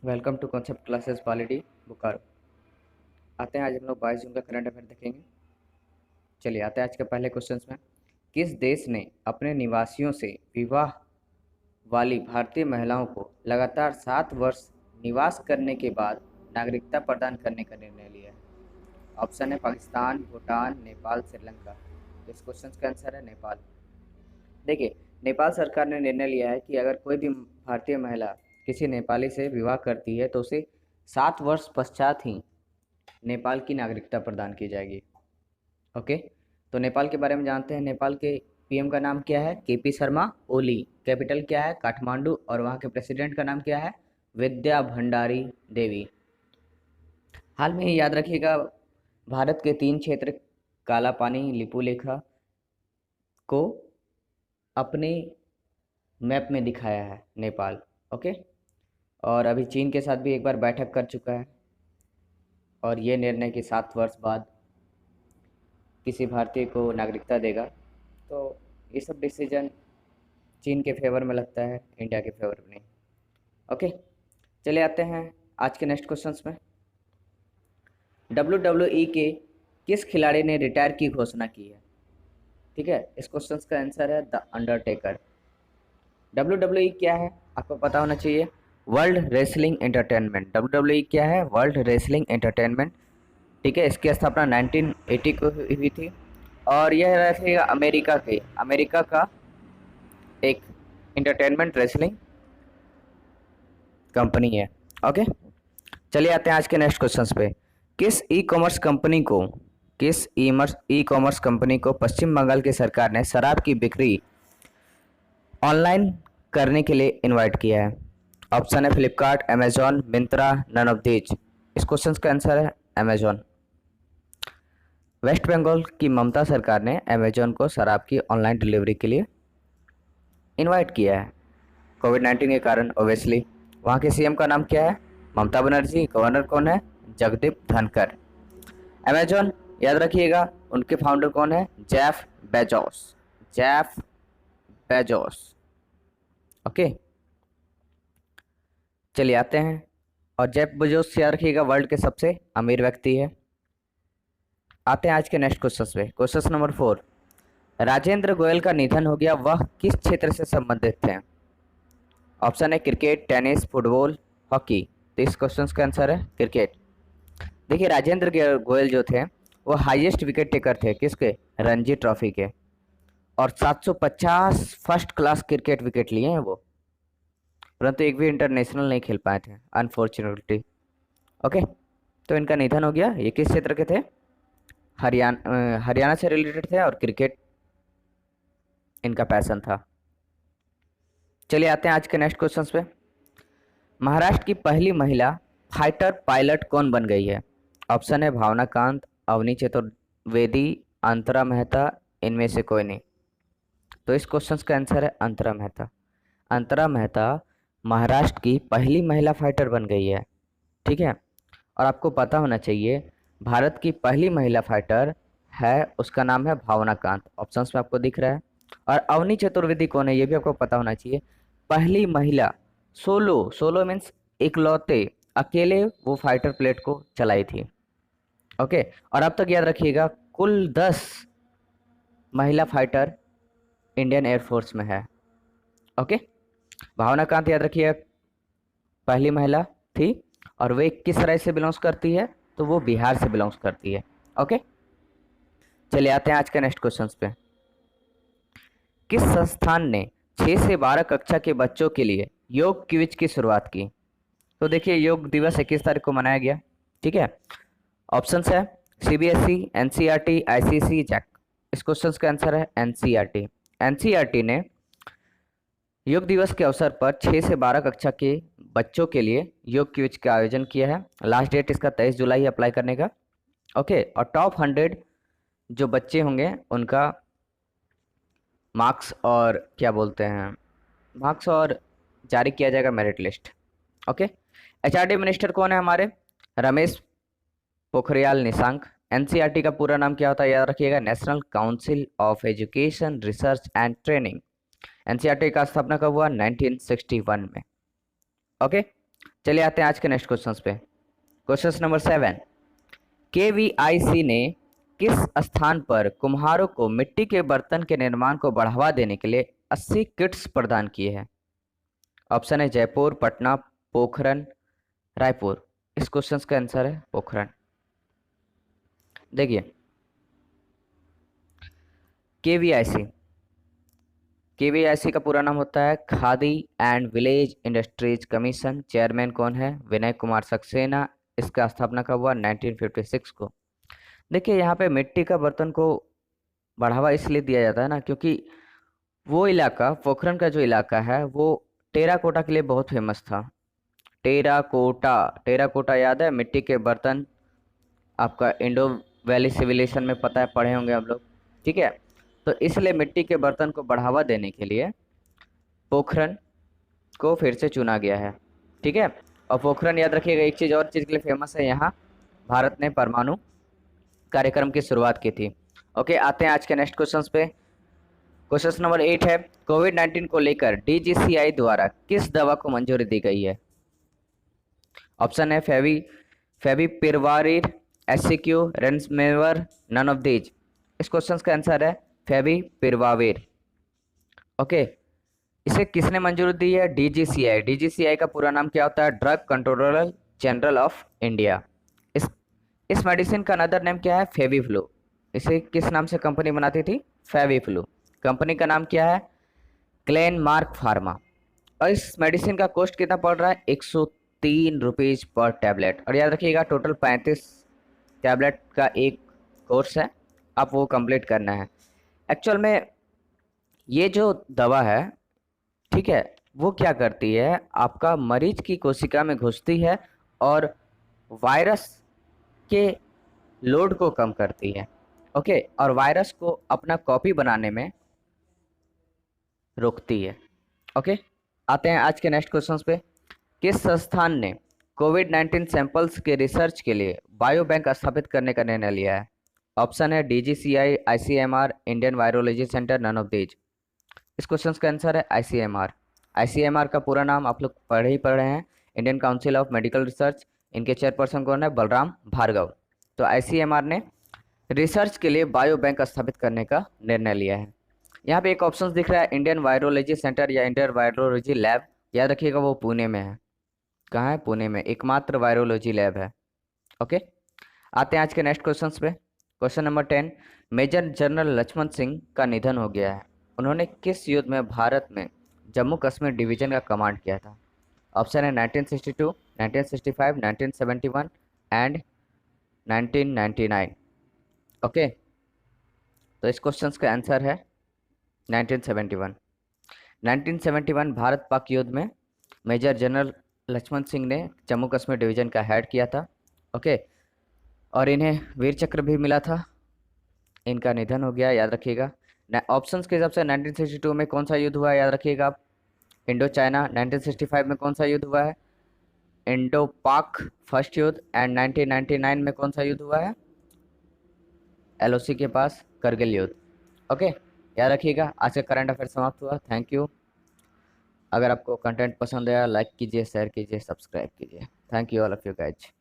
Welcome to concept classes polity Bokaro. आते हैं आज हम लोग 22 जून का करंट अफेयर देखेंगे। चलिए आते हैं आज के पहले क्वेश्चंस में। किस देश ने अपने निवासियों से विवाह वाली भारतीय महिलाओं को लगातार 7 वर्ष निवास करने के बाद नागरिकता प्रदान करने का निर्णय लिया है? ऑप्शन है पाकिस्तान, भूटान, नेपाल, श्रीलंका। तो इस क्वेश्चन का आंसर है नेपाल। देखिए, नेपाल सरकार ने निर्णय लिया है कि अगर कोई भी भारतीय महिला किसी नेपाली से विवाह करती है तो उसे 7 वर्ष पश्चात ही नेपाल की नागरिकता प्रदान की जाएगी। ओके, तो नेपाल के बारे में जानते हैं। नेपाल के पीएम का नाम क्या है? केपी शर्मा ओली। कैपिटल क्या है? काठमांडू। और वहाँ के प्रेसिडेंट का नाम क्या है? विद्या भंडारी देवी। हाल में ही याद रखिएगा, भारत के 3 क्षेत्र काला पानी, लिपुलेखा को अपने मैप में दिखाया है नेपाल। ओके, और अभी चीन के साथ भी एक बार बैठक कर चुका है और ये निर्णय कि 7 वर्ष बाद किसी भारतीय को नागरिकता देगा। तो ये सब डिसीजन चीन के फेवर में लगता है, इंडिया के फेवर में नहीं। ओके, चले आते हैं आज के नेक्स्ट क्वेश्चंस में। WWE के किस खिलाड़ी ने रिटायर की घोषणा की है? ठीक है, इस क्वेश्चन का आंसर है द अंडरटेकर। WWE क्या है आपको पता होना चाहिए। World wrestling entertainment. WWE क्या है? World wrestling entertainment. ठीक है, इसकी स्थापना 1980 को हुई थी और यह रहेगा अमेरिका का एक एंटरटेनमेंट रेसलिंग कंपनी है। ओके, चलिए आते हैं आज के नेक्स्ट क्वेश्चंस पे। किस ई कॉमर्स कंपनी को पश्चिम बंगाल की सरकार ने शराब की बिक्री ऑनलाइन करने के लिए इनवाइट किया है? ऑप्शन है Flipkart, Amazon, Myntra, none of these. इस क्वेश्चन का आंसर है अमेजॉन। वेस्ट बंगाल की ममता सरकार ने अमेजॉन को शराब की ऑनलाइन डिलीवरी के लिए इनवाइट किया है कोविड-19 के कारण। ओबियसली वहाँ के सीएम का नाम क्या है? ममता बनर्जी। गवर्नर कौन है? जगदीप धनखड़। अमेजॉन याद रखिएगा, उनके फाउंडर कौन है? Jeff Bezos. ओके, चलिए आते हैं। और जेफ बेजोस याद रखिएगा वर्ल्ड के सबसे अमीर व्यक्ति है। आते हैं आज के नेक्स्ट क्वेश्चन पे। Question number 4। राजेंद्र गोयल का निधन हो गया, वह किस क्षेत्र से संबंधित थे? ऑप्शन है क्रिकेट, टेनिस, फुटबॉल, हॉकी। तो इस क्वेश्चन का आंसर है क्रिकेट। देखिए, राजेंद्र गोयल जो थे वो हाईएस्ट विकेट टेकर थे किसके? रणजी ट्रॉफी के। और 750 फर्स्ट क्लास क्रिकेट विकेट लिए हैं वो, परंतु एक भी इंटरनेशनल नहीं खेल पाए थे अनफॉर्चुनेटली। ओके, तो इनका निधन हो गया। ये किस क्षेत्र के थे? हरियाणा से रिलेटेड थे और क्रिकेट इनका पैशन था। चलिए आते हैं आज के नेक्स्ट क्वेश्चन पे। महाराष्ट्र की पहली महिला फाइटर पायलट कौन बन गई है? ऑप्शन है भावना कांत, अवनी चतुर्वेदी, अंतरा मेहता, इनमें से कोई नहीं। तो इस क्वेश्चन का आंसर है अंतरा मेहता। अंतरा मेहता महाराष्ट्र की पहली महिला फाइटर बन गई है। ठीक है, और आपको पता होना चाहिए भारत की पहली महिला फाइटर है, उसका नाम है भावना कांत। ऑप्शंस में आपको दिख रहा है। और अवनी चतुर्वेदी कौन है ये भी आपको पता होना चाहिए। पहली महिला सोलो मीन्स इकलौते अकेले वो फाइटर प्लेट को चलाई थी। ओके, और अब तक याद रखिएगा कुल 10 महिला फाइटर इंडियन एयरफोर्स में है। ओके, भावना कांत याद रखिए पहली महिला थी और वे किस राज्य से बिलोंग्स करती है? तो वो बिहार से बिलोंग्स करती है। ओके, चलिए आते हैं आज के नेक्स्ट क्वेश्चन पे। किस संस्थान ने 6 से 12 कक्षा के बच्चों के लिए योग क्विज की शुरुआत की? तो देखिए, योग दिवस 21 तारीख को मनाया गया। ठीक है, ऑप्शन है सीबीएसई, एनसीईआरटी, आईसीएसई, जैक। इस क्वेश्चन का आंसर है एनसीईआरटी। एनसीईआरटी ने योग दिवस के अवसर पर 6 से 12 कक्षा के बच्चों के लिए योग क्विज का आयोजन किया है। लास्ट डेट इसका 23 जुलाई अप्लाई करने का। ओके, और टॉप 100 जो बच्चे होंगे उनका मार्क्स और क्या बोलते हैं मार्क्स और जारी किया जाएगा merit list. Okay, HRD minister कौन है हमारे? रमेश पोखरियाल निशंक। एनसीईआरटी का पूरा नाम क्या होता है याद रखिएगा? National council of education research and training. NCERT का स्थापना कब हुआ? 1961 में। ओके, चलिए आते हैं आज के नेक्स्ट क्वेश्चन पे। क्वेश्चन नंबर 7, केवीआईसी ने किस स्थान पर कुम्हारों को मिट्टी के बर्तन के निर्माण को बढ़ावा देने के लिए 80 किट्स प्रदान किए हैं? ऑप्शन है जयपुर, पटना, पोखरण, रायपुर। इस क्वेश्चन का आंसर है पोखरण। देखिए केवीआईसी, केवीआईसी का पूरा नाम होता है khadi and village industries commission. Chairman कौन है? विनय कुमार सक्सेना। इसका स्थापना कब हुआ? 1956 को। देखिए यहाँ पे मिट्टी का बर्तन को बढ़ावा इसलिए दिया जाता है ना, क्योंकि वो इलाका, पोखरण का जो इलाका है वो टेराकोटा के लिए बहुत फेमस था। टेराकोटा, टेराकोटा याद है? मिट्टी के बर्तन, आपका इंडो वैली सिविलाइजेशन में पता है, पढ़े होंगे आप लोग, ठीक है। तो इसलिए मिट्टी के बर्तन को बढ़ावा देने के लिए पोखरण को फिर से चुना गया है, ठीक है। और पोखरण याद रखिएगा एक चीज़ और चीज़ के लिए फेमस है, यहाँ भारत ने परमाणु कार्यक्रम की शुरुआत की थी। ओके, आते हैं आज के नेक्स्ट क्वेश्चन पे। क्वेश्चन नंबर 8 है, कोविड-19 को लेकर डीजीसीआई द्वारा किस दवा को मंजूरी दी गई है? ऑप्शन है फेविपिरवाविर, एसिक्यू, रेमडेसिविर, नन ऑफ दीज। इस क्वेश्चन का आंसर है फेविपिरवाविर। ओके, इसे किसने मंजूरी दी है? डीजीसीआई। डीजीसीआई का पूरा नाम क्या होता है? Drug controller general of India. इस मेडिसिन का अनदर नेम क्या है? फेविफ्लू। इसे किस नाम से कंपनी बनाती थी? फेविफ्लू। कंपनी का नाम क्या है? Glenmark pharma. और इस मेडिसिन का कॉस्ट कितना पड़ रहा है? 103 रुपीज़ पर टैबलेट। और याद रखिएगा टोटल 35 टैबलेट का एक कोर्स है, आप वो कंप्लीट करना है। एक्चुअल में ये जो दवा है, ठीक है, वो क्या करती है, आपका मरीज की कोशिका में घुसती है और वायरस के लोड को कम करती है। ओके, और वायरस को अपना कॉपी बनाने में रोकती है। ओके, आते हैं आज के नेक्स्ट क्वेश्चन पे। किस संस्थान ने कोविड-19 सैंपल्स के रिसर्च के लिए बायो बैंक स्थापित करने का निर्णय लिया है? ऑप्शन है DGCI, ICMR, Indian virology centre, none of these. इस क्वेश्चन का आंसर है आईसीएमआर। आईसीएमआर का पूरा नाम आप लोग पढ़े ही पढ़ रहे हैं, Indian council of medical research. इनके चेयरपर्सन कौन है? बलराम भार्गव। तो आईसीएमआर ने रिसर्च के लिए बायो बैंक स्थापित करने का निर्णय लिया है। यहाँ पे एक ऑप्शन दिख रहा है इंडियन वायरोलॉजी सेंटर या इंडियन वायरोलॉजी लैब। याद रखिएगा वो पुणे में है। कहाँ है? पुणे में एकमात्र वायरोलॉजी लैब है। ओके, आते हैं आज के नेक्स्ट क्वेश्चन पे। Question number 10, major general Lakshman Singh का निधन हो गया है। उन्होंने किस युद्ध में भारत में जम्मू कश्मीर डिवीजन का कमांड किया था? ऑप्शन है 1962, 1965, 1971 एंड 1999। ओके, तो इस क्वेश्चन का आंसर है 1971। 1971 भारत पाक युद्ध में मेजर जनरल लक्ष्मण सिंह ने जम्मू कश्मीर डिवीजन का हेड किया था। ओके, और इन्हें वीर चक्र भी मिला था। इनका निधन हो गया, याद रखिएगा। ऑप्शंस के हिसाब से 1962 में कौन सा युद्ध हुआ है? याद रखिएगा आप, इंडो चाइना। 1965 में कौन सा युद्ध हुआ है? इंडो पाक फर्स्ट युद्ध। एंड 1999 में कौन सा युद्ध हुआ है? एलओसी के पास करगिल युद्ध। ओके, याद रखिएगा। आज का करंट अफेयर समाप्त हुआ। Thank you. अगर आपको कंटेंट पसंद आया, लाइक कीजिए, शेयर कीजिए, सब्सक्राइब कीजिए। Thank you all of you guys.